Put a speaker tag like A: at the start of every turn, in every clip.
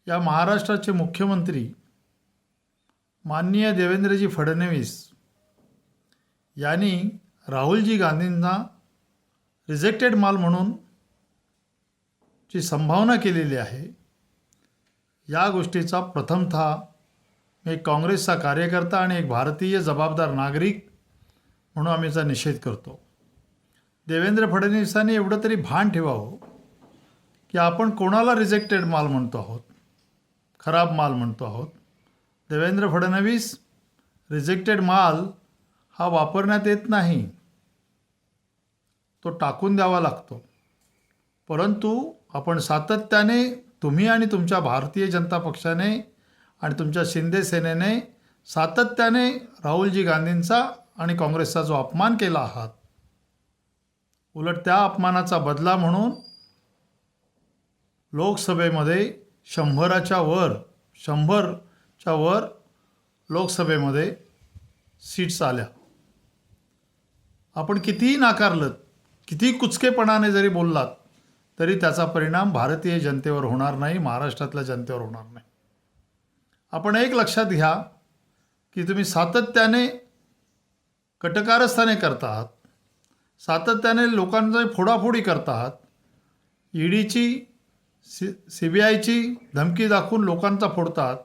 A: या महाराष्ट्राचे मुख्यमंत्री माननीय देवेंद्रजी फडणवीस यांनी राहुलजी गांधींना रिजेक्टेड माल म्हणून ची संभावना केलेली आहे। या गोष्टीचा प्रथमतः मी काँग्रेसचा कार्यकर्ता आणि एक भारतीय जबाबदार नागरिक म्हणून आम्ही याचा निषेध करतो। देवेंद्र फडणवीसांनी एवढं तरी भान ठेवावं की आपण कोणाला रिजेक्टेड माल म्हणतो आहोत, खराब माल म्हणतो आहोत। देवेंद्र फडणवीस, रिजेक्टेड माल हा वापरण्यात येत नाही, तो टाकून द्यावा लागतो। परंतु आपण सातत्याने, तुम्ही आणि तुमच्या भारतीय जनता पक्षाने आणि तुमच्या शिंदे सेनेने सातत्याने राहुलजी गांधींचा आणि काँग्रेसचा जो अपमान केला आहात, उलट त्या अपमानाचा बदला म्हणून लोकसभेमध्ये 100च्या वर लोकसभेमध्ये सीट्स आल्या। आपण कितीही नाकारलं, कितीही कुचकेपणाने जरी बोललात तरी त्याचा परिणाम भारतीय जनतेवर होणार नाही, महाराष्ट्रातल्या जनतेवर होणार नाही। आपण एक लक्षात घ्या की तुम्ही सातत्याने कटकारस्थाने करता आहात, सातत्याने लोकांची फोडाफोडी करता आहात। ईडीची, CBIची धमकी दाखवून लोकांचा फोडतात।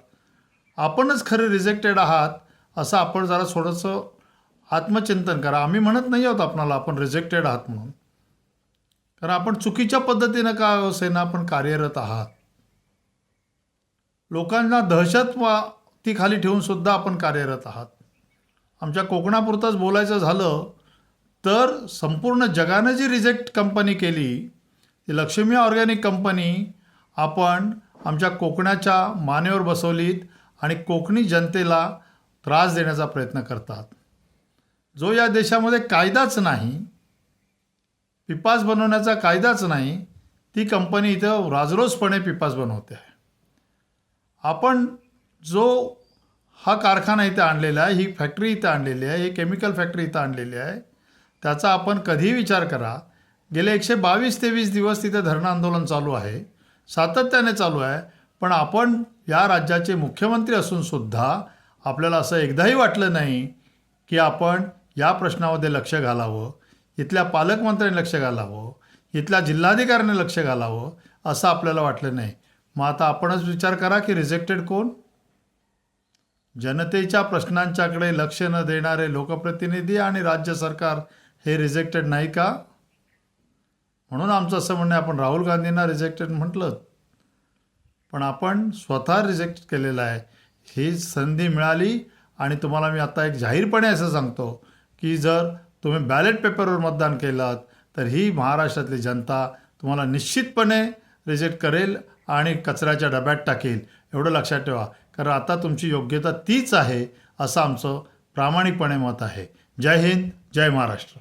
A: आपणच खरे रिजेक्टेड आहात असं आपण जरा थोडंसं आत्मचिंतन करा। आम्ही म्हणत नाही आहोत आपणाला आपण रिजेक्टेड आहात म्हणून, कारण आपण चुकीच्या पद्धतीनं का सेना आपण कार्यरत आहात। लोकांना दहशतवादी ठेवून सुद्धा आपण कार्यरत आहात। आमच्या कोकणापुरतंच बोलायचं झालं तर संपूर्ण जगाने जी रिजेक्ट कंपनी केली ती लक्ष्मी ऑर्गॅनिक कंपनी आपण आमच्या कोकणाच्या मानेवर बसवलीत आणि कोकणी जनतेला त्रास देण्याचा प्रयत्न करतात। जो या देशामध्ये कायदाच नाही, पिपास बनवण्याचा कायदाच नाही, ती कंपनी इथं राजरोसपणे पिपास बनवते आहे। आपण जो हा कारखाना इथे आणलेला आहे, ही फॅक्टरी इथं आणलेली आहे, ही केमिकल फॅक्टरी इथं आणलेली आहे, त्याचा आपण कधीही विचार करा। गेले 122-23 दिवस तिथे धरणं आंदोलन चालू आहे, सातत्याने चालू आहे। पण आपण या राज्याचे मुख्यमंत्री असून सुद्धा आपल्याला असं एकदाही वाटलं नाही की आपण या प्रश्नामध्ये लक्ष घालावं, इथल्या पालकमंत्र्यांनी लक्ष घालावं, इथल्या जिल्हाधिकाऱ्यांनी लक्ष घालावं, असं आपल्याला वाटलं नाही। मग आता आपणच विचार करा की रिजेक्टेड कोण? जनतेच्या प्रश्नांच्याकडे लक्ष न देणारे लोकप्रतिनिधी आणि राज्य सरकार हे रिजेक्टेड नाही का? म्हणून आमचं असं म्हणणं आहे, आपण राहुल गांधींना रिजेक्टेड म्हटलं, पण आपण स्वतः रिजेक्ट केलेलं आहे। ही संधी मिळाली आणि तुम्हाला मी आता एक जाहीरपणे असं सांगतो की जर तुम्ही बॅलेट पेपरवर मतदान केलं तर ही महाराष्ट्रातली जनता तुम्हाला निश्चितपणे रिजेक्ट करेल आणि कचऱ्याच्या डब्यात टाकेल, एवढं लक्षात ठेवा। कारण आता तुमची योग्यता तीच आहे असं आमचं प्रामाणिकपणे मत आहे। जय हिंद, जय महाराष्ट्र।